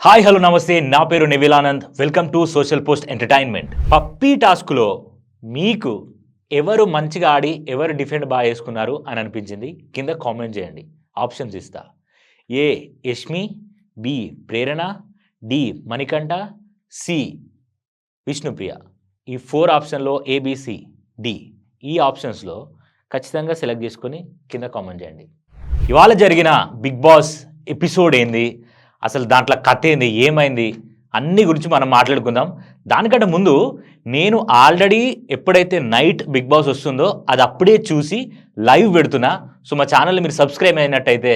Hi hello namaste నా పేరు Nivilanand. Welcome to social post entertainment. Puppy టాస్క్లో మీకు ఎవరు మంచిగా ఆడి ఎవరు డిఫెండ్ బాగా చేసుకున్నారు అని అనిపించింది కింద కామెంట్ చేయండి. ఆప్షన్స్ ఇస్తా. ఏ యష్మి, బి ప్రేరణ, డి మణికంఠ, సి విష్ణుప్రియ. ఈ 4 ఆప్షన్లో ఏబిసి డి ఈ ఆప్షన్స్లో ఖచ్చితంగా సెలెక్ట్ చేసుకొని కింద కామెంట్ చేయండి. ఇవాళ జరిగిన బిగ్ బాస్ ఎపిసోడ్ ఏంది, అసలు దాంట్లో కథ ఏంది, ఏమైంది అన్ని గురించి మనం మాట్లాడుకుందాం. దానికంటే ముందు నేను ఆల్రెడీ ఎప్పుడైతే నైట్ బిగ్ బాస్ వస్తుందో అది అప్పుడే చూసి లైవ్ పెడుతున్నా. సో మా ఛానల్ని మీరు సబ్స్క్రైబ్ అయినట్టయితే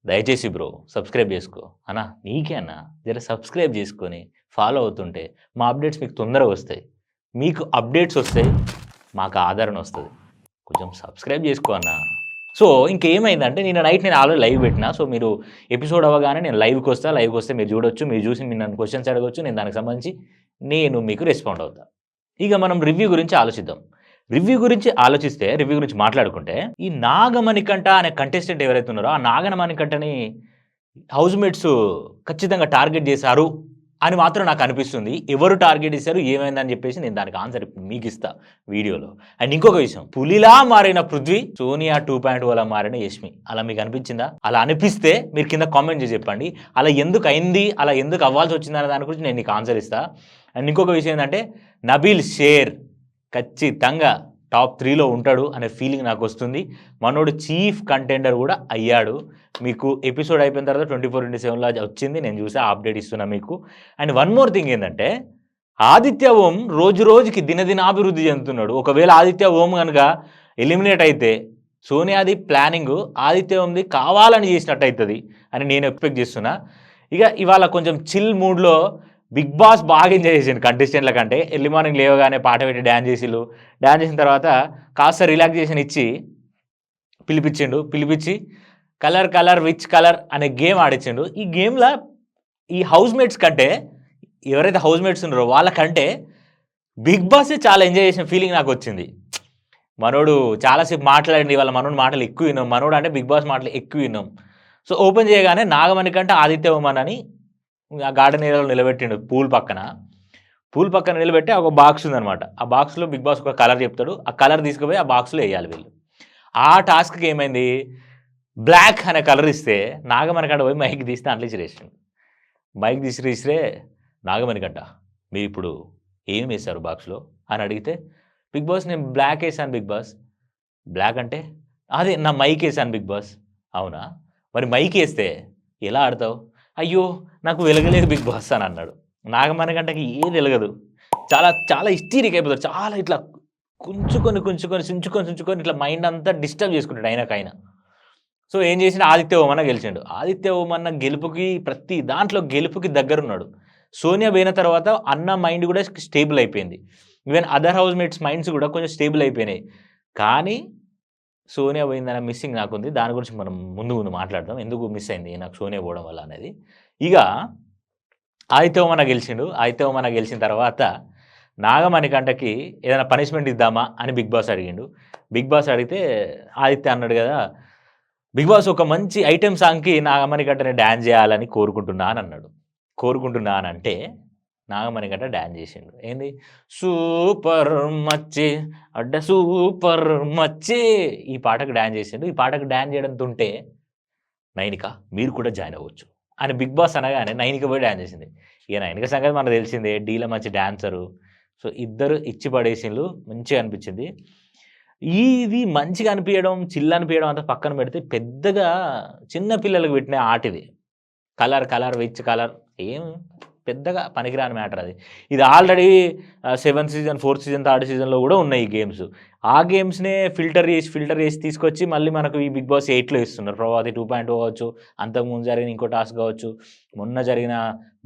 దయచేసి బ్రో సబ్స్క్రైబ్ చేసుకో అన్నా, నీకే అన్నా జర సబ్స్క్రైబ్ చేసుకొని ఫాలో అవుతుంటే మా అప్డేట్స్ మీకు తొందరగా వస్తాయి. మీకు అప్డేట్స్ వస్తాయి, మాకు ఆదరణ వస్తుంది. కొంచెం సబ్స్క్రైబ్ చేసుకో అన్నా. సో ఇంకేమైందంటే నేను ఆల్రెడీ లైవ్ పెట్టినా. సో మీరు ఎపిసోడ్ అవ్వగానే నేను లైవ్కి వస్తే మీరు చూడొచ్చు. మీరు చూసి మీరు నన్ను క్వశ్చన్స్ అడగవచ్చు. నేను దానికి సంబంధించి నేను మీకు రెస్పాండ్ అవుతా. ఇక మనం రివ్యూ గురించి ఆలోచిద్దాం. రివ్యూ గురించి మాట్లాడుకుంటే ఈ నాగమణికంఠ అనే కంటెస్టెంట్ ఎవరైతే ఉన్నారో ఆ నాగమణికంఠని హౌస్మేట్స్ ఖచ్చితంగా టార్గెట్ చేశారు అని మాత్రం నాకు అనిపిస్తుంది. ఎవరు టార్గెట్ చేశారు ఏమైందని చెప్పేసి నేను దానికి ఆన్సర్ మీకు ఇస్తా వీడియోలో. అండ్ ఇంకొక విషయం, పులిలా మారిన పృథ్వీ, సోనియా 2.0 అలా మారిన యష్మి. అలా మీకు అనిపించిందా? అలా అనిపిస్తే మీరు కింద కామెంట్ చేసి చెప్పండి. అలా ఎందుకు అయింది, అలా ఎందుకు అవ్వాల్సి వచ్చింది అనే దాని గురించి నేను నీకు ఆన్సర్ ఇస్తా. అండ్ ఇంకొక విషయం ఏంటంటే నబీల్ షేర్ ఖచ్చితంగా టాప్ 3లో ఉంటాడు అనే ఫీలింగ్ నాకు వస్తుంది. మనోడు చీఫ్ కంటెండర్ కూడా అయ్యాడు. మీకు ఎపిసోడ్ అయిపోయిన తర్వాత 24/7లో వచ్చింది, నేను చూసా, అప్డేట్ ఇస్తున్నా మీకు. అండ్ వన్ మోర్ థింగ్ ఏంటంటే ఆదిత్య ఓం రోజు రోజుకి దినదినాభివృద్ధి చెందుతున్నాడు. ఒకవేళ ఆదిత్య ఓం కనుక ఎలిమినేట్ అయితే సోనియాది ప్లానింగ్ ఆదిత్య ఓంది కావాలని చేసినట్టు అవుతుంది అని నేను ఎక్స్పెక్ట్ చేస్తున్నా. ఇక ఇవాళ కొంచెం చిల్ మూడ్లో బిగ్ బాస్ బాగా ఎంజాయ్ చేసిండు కంటెస్టెంట్ల కంటే. ఎర్లీ మార్నింగ్ లేవగానే పాట పెట్టి డ్యాన్స్ చేసిన తర్వాత కాస్త రిలాక్సేషన్ ఇచ్చి పిలిపించి కలర్ విచ్ కలర్ అనే గేమ్ ఆడించిండు. ఈ గేమ్లో ఈ హౌస్మేట్స్ కంటే, ఎవరైతే హౌస్మేట్స్ ఉన్నారో వాళ్ళకంటే బిగ్ బాసే చాలా ఎంజాయ్ చేసిన ఫీలింగ్ నాకు వచ్చింది. మనోడు చాలాసేపు మాట్లాడండి, వాళ్ళ మనోడు మాటలు ఎక్కువ విన్నాం. మనోడు అంటే బిగ్ బాస్ మాటలు ఎక్కువ విన్నాం. సో ఓపెన్ చేయగానే నాగమణికంఠ ఆదిత్య ఉమన్ అని ఆ గార్డెన్ ఏరియాలో నిలబెట్టిండు. పూల్ పక్కన నిలబెట్టి ఒక బాక్స్ ఉందనమాట. ఆ బాక్స్లో బిగ్ బాస్ ఒక కలర్ చెప్తాడు. ఆ కలర్ తీసుకుపోయి ఆ బాక్స్లో వేయాలి వీళ్ళు. ఆ టాస్క్కి ఏమైంది, బ్లాక్ అనే కలర్ ఇస్తే నాగమణికంఠ పోయి మైక్ తీసి దాంట్లో ఇసిరేసిండు. మైక్ తీసిరే నాగమణికంఠ మీరు ఇప్పుడు ఏం వేశారు బాక్స్లో అని అడిగితే, బిగ్ బాస్ నేను బ్లాక్ వేసాను బిగ్ బాస్. బ్లాక్ అంటే అదే నా మైక్ వేసాను బిగ్ బాస్. అవునా, మరి మైక్ వేస్తే ఎలా ఆడతావు? అయ్యో నాకు వెలగలేదు బిగ్ బాస్ అని అన్నాడు. నాగమణికంఠకి ఏది వెలగదు, చాలా చాలా హిస్టీరిక్ అయిపోతాడు. చాలా ఇట్లా కుంచుకొని ఇట్లా మైండ్ అంతా డిస్టర్బ్ చేసుకుంటాడు ఆయనకైనా. సో ఏం చేసిన ఆదిత్య ఓమన్న గెలిచాడు. ఆదిత్య ఓమన్న ప్రతి దాంట్లో గెలుపుకి దగ్గరున్నాడు. సోనియా పోయిన తర్వాత అన్న మైండ్ కూడా స్టేబుల్ అయిపోయింది. Even other house mates minds కూడా కొంచెం స్టేబుల్ అయిపోయినాయి. కానీ సోనియా పోయిందనే మిస్సింగ్ నాకుంది. దాని గురించి మనం ముందు మాట్లాడదాం, ఎందుకు మిస్ అయింది నాకు సోనియా పోవడం వల్ల అనేది. ఇక ఆదిత్య ఓమన్న గెలిచిన తర్వాత నాగమణికంఠకి ఏదైనా పనిష్మెంట్ ఇద్దామా అని బిగ్ బాస్ అడిగిండు. బిగ్ బాస్ అడిగితే ఆదిత్య అన్నాడు కదా, బిగ్ బాస్ ఒక మంచి ఐటెం సాంగ్కి నాగమణికంఠని డ్యాన్స్ చేయాలని కోరుకుంటున్నానంటే నాగమణికంఠ డ్యాన్స్ చేసిండు. ఏంది, సూపర్ మచ్చే సూపర్ మచ్చే, ఈ పాటకు డ్యాన్స్ చేసిండు. ఈ పాటకు డ్యాన్స్ చేయడంతో ఉంటే నైనిక మీరు కూడా జాయిన్ అవ్వచ్చు అని బిగ్ బాస్ అనగానే నైనిక పోయి డ్యాన్స్ చేసింది. ఇక నైనిక సంగతి మనకు తెలిసిందే, డీలో మంచి డ్యాన్సరు. సో ఇద్దరు ఇచ్చి పడేసిండ్రు, మంచిగా అనిపించింది. ఇది మంచిగా అనిపించడం, చిల్ అనిపించడం అంతా పక్కన పెడితే పెద్దగా చిన్న పిల్లలకు పెట్టిన ఆట ఇది. కలర్ విచ్ కలర్ ఏం పెద్దగా పనికిరాని మ్యాటర్ అది. ఇది already 7th season 4th season 3rd సీజన్లో కూడా ఉన్నాయి ఈ గేమ్స్. ఆ గేమ్స్నే ఫిల్టర్ చేసి తీసుకొచ్చి మళ్ళీ మనకు ఈ బిగ్ బాస్ 8లో ఇస్తున్నారు. ప్రభావతి 2.0 కావచ్చు, అంతకుముందు జరిగిన ఇంకో టాస్క్ కావచ్చు, మొన్న జరిగిన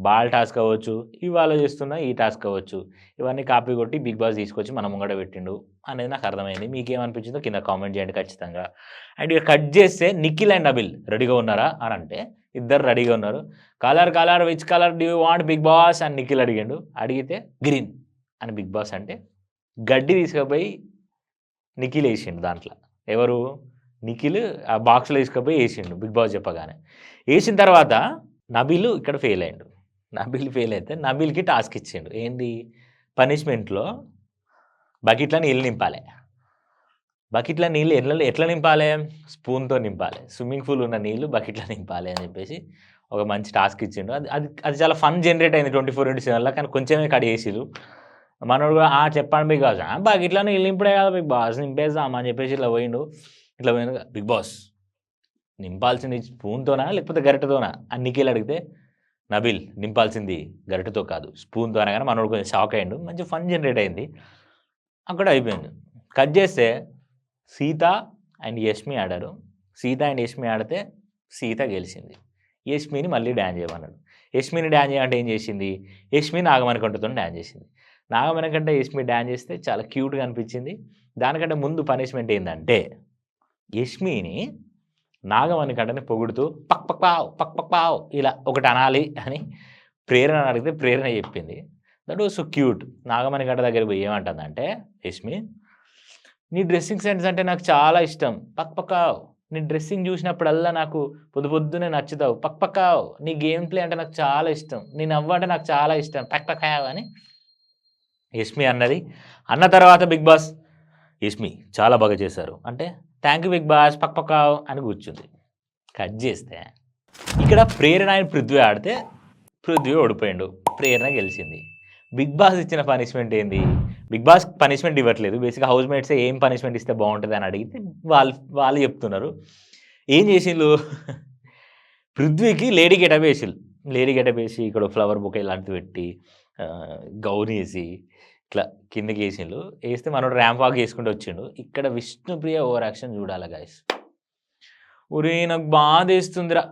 బాల్ టాస్క్ కావచ్చు, ఇవాళ చేస్తున్న ఈ టాస్క్ కావచ్చు, ఇవన్నీ కాపీ కొట్టి బిగ్ బాస్ తీసుకొచ్చి మన ముంగడ పెట్టిండు అనేది నాకు అర్థమైంది. మీకేమనిపించిందో కింద కామెంట్ చేయండి ఖచ్చితంగా. అండ్ ఇక కట్ చేస్తే నిఖిల్ అండ్ నబిల్ రెడీగా ఉన్నారా అని అంటే ఇద్దరు రెడీగా ఉన్నారు. Colour which colour do you want Bigg Boss అని నిఖిల్ అడిగాడు. అడిగితే గ్రీన్ అని బిగ్ బాస్ అంటే గడ్డి తీసుకుపోయి నిఖిల్ వేసిండు దాంట్లో. ఎవరు, నిఖిల్ ఆ బాక్స్లో తీసుకుపోయి వేసిండు బిగ్ బాస్ చెప్పగానే. వేసిన తర్వాత నబీల్ ఇక్కడ ఫెయిల్ అయ్యిండు. నబీల్ ఫెయిల్ అయితే నబీల్‌కి టాస్క్ ఇచ్చిండు. ఏంది పనిష్మెంట్‌లో బకెట్‌లో నీళ్ళు నింపాలే. బకెట్‌లో నీళ్ళు ఎట్లా నింపాలే? స్పూన్‌తో నింపాలే. స్విమ్మింగ్ పూల్ ఉన్న నీళ్ళు బకెట్‌లో నింపాలి అని చెప్పేసి ఒక మంచి టాస్క్ ఇచ్చిండు. అది అది అది చాలా ఫన్ జనరేట్ అయింది 24/7లో. కానీ కొంచెమే కట్ చేసిర్రు. మనోడు కూడా చెప్పండి బిగ్ బాస్. బకెట్‌లో నీళ్ళు నింపుడే కదా బిగ్ బాస్ నింపేద్దాం అని చెప్పేసి ఇట్లా పోయిండు. ఇట్లా పోయినాక బిగ్ బాస్ నింపాల్సింది స్పూన్‌తోనా లేకపోతే గరిటెతోనా అని నిఖిల్ అడిగితే నబీల్ నింపాల్సింది గరిటెతో కాదు స్పూన్‌తో అనగానే మనోడు కొంచెం షాక్ అయ్యిండు. మంచి ఫన్ జనరేట్ అయింది. అక్కడ అయిపోయింది. కట్ చేస్తే సీత అండ్ యష్మి ఆడారు. సీత అండ్ యష్మి ఆడితే సీత గెలిచింది. యష్మిని మళ్ళీ డాన్స్ చేయమన్నాడు. యష్మిని డాన్స్ చేయమంటే ఏం చేసింది? యష్మి నాగమణికంఠతోని డాన్స్ చేసింది. నాగమణికంఠ యష్మి డాన్స్ చేస్తే చాలా క్యూట్‌గా అనిపించింది. దానికంటే ముందు పనిష్మెంట్ ఏందంటే యష్మిని నాగమణికంఠని పొగుడుతూ పక్ పక్ పావ్, పక్ పక్ పావ్ ఇలా ఒకటి అనాలి అని ప్రేరణని అడిగితే ప్రేరణ చెప్పింది. That was so cute. Nagamanikanta దగ్గరికి పోయి ఏమంటుందంటే యష్మి, నీ డ్రెస్సింగ్ సెన్స్ అంటే నాకు చాలా ఇష్టం. పక్ పక్కావ్. నీ డ్రెస్సింగ్ చూసినప్పుడల్లా నాకు పొద్దున్నే నచ్చుతావు. పక్ పక్కావ్. నీ గేమ్ ప్లే అంటే నాకు చాలా ఇష్టం. నీ నవ్వు అంటే నాకు చాలా ఇష్టం. పక్ పక్కావ్ అని యష్మి అన్నది. అన్న తర్వాత బిగ్ బాస్ యష్మి చాలా బాగా చేశారు అంటే థ్యాంక్ యూ బిగ్ బాస్ పక్ పక్కావ్ అని కూర్చుంది. కట్ చేస్తే ఇక్కడ ప్రేరణ ఆయన పృథ్వీ ఆడితే పృథ్వీ ఓడిపోయిండు. ప్రేరణ గెలిచింది. బిగ్ బాస్ ఇచ్చిన పనిష్మెంట్ ఏంది? బిగ్ బాస్ పనిష్మెంట్ ఇవ్వట్లేదు. బేసిక్‌గా హౌస్ మేట్సే ఏం పనిష్మెంట్ ఇస్తే బాగుంటది అని అడిగితే వాళ్ళు చెప్తున్నారు. ఏం చేసిండ్రు పృథ్వీకి లేడీ గెటప్ ఏసిల్లు. లేడీ గెటప్ ఏసి ఇక్కడ ఫ్లవర్ బొకే ఇలాంటిది పెట్టి గౌన్ ఏసి ఇట్లా కిందకేసిండ్రు. ఏస్తే మనోడు ర్యాంప్ వాక్ చేసుకుంటూ వచ్చిండు. ఇక్కడ విష్ణుప్రియ ఓవర్ యాక్షన్ చూడాలి గైస్. ఒరేయ్! నాకు బాధేస్తుందిరా.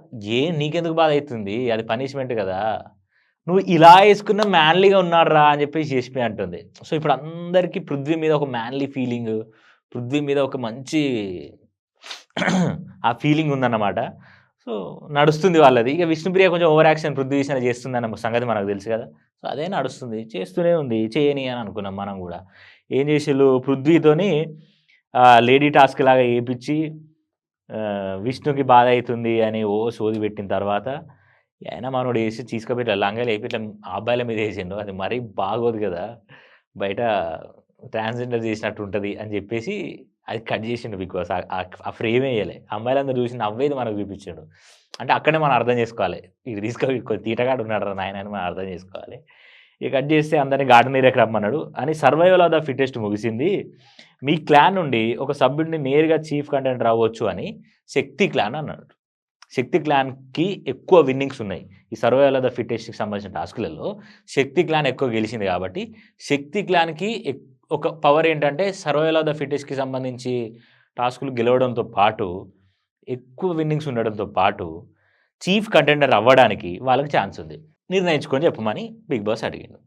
నీకెందుకు బాధ అయితుంది? అది పనిష్మెంట్ కదా! నువ్వు ఇలా యేసుకున్న మ్యాన్లీగా ఉన్నాడురా అని చెప్పేసి యష్మి అంటుంది. సో, ఇప్పుడు అందరికీ పృథ్వీ మీద ఒక మ్యాన్లీ ఫీలింగు, పృథ్వీ మీద ఒక మంచి ఆ ఫీలింగ్ ఉందన్నమాట. సో, నడుస్తుంది వాళ్ళది. ఇక విష్ణుప్రియ కొంచెం ఓవర్ యాక్షన్ పృథ్వీ విషయంలో చేస్తుందన్న సంగతి మనకు తెలుసు కదా! సో, అదే నడుస్తుంది. చేస్తూనే ఉంది. చేయని అని అనుకున్నాం మనం గూడా. ఏం చేసిల్లు పృథ్వీతోని లేడీ టాస్క్ లాగా ఏపిచ్చి విష్ణుకి బాధ అయితుంది అని సోది పెట్టిన తర్వాత అయినా మనోడు ఏసి తీసుకుపోయి లంగాలు ఏపి ఇట్లా అబ్బాయిల మీద ఏసిండు. అది మరీ బాగోదు కదా! బయట ట్రాన్స్‌జెండర్ చేసినట్టు ఉంటది అని చెప్పేసి అది కట్ చేసిండు బిగ్ బాస్. ఆ ఫ్రేమే ఎయలే. అమ్మాయిలందరూ చూసి నవ్వేది మనకు చూపించిండు. అంటే అక్కడే మనం అర్థం చేసుకోవాలి. ఇది తీసుకపోయి కొద్దిగా తీటగాడు ఉన్నాడురా నాయన అని మనం అర్థం చేసుకోవాలి. ఇక కట్ చేస్తే అందరిని గార్డెన్ ఏరియాకి రమ్మన్నాడు అని సర్వైవల్ ఆఫ్ ద ఫిట్టెస్ట్ ముగిసింది. మీ క్లాన్ నుండి ఒక సభ్యుడిని నేరుగా చీఫ్ కంటెండర్ అవ్వచ్చు అని శక్తి క్లాన్ అన్నాడు. శక్తి క్లాన్‌కి ఎక్కువ విన్నింగ్స్ ఉన్నాయి. ఈ సర్వైవల్ ఆఫ్ ద ఫిట్టెస్ట్‌కి సంబంధించిన టాస్క్‌లలో శక్తి క్లాన్ ఎక్కువ గెలిచింది కాబట్టి శక్తి క్లాన్‌కి ఒక పవర్ ఏంటంటే సర్వైవల్ ఆఫ్ ద ఫిట్టెస్ట్‌కి సంబంధించి టాస్కులు గెలవడంతో పాటు ఎక్కువ విన్నింగ్స్ ఉండడంతో పాటు చీఫ్ కంటెండర్ అవ్వడానికి వాళ్ళకి ఛాన్స్ ఉంది. నిర్ణయించుకొని చెప్పమని బిగ్ బాస్ అడిగిండు.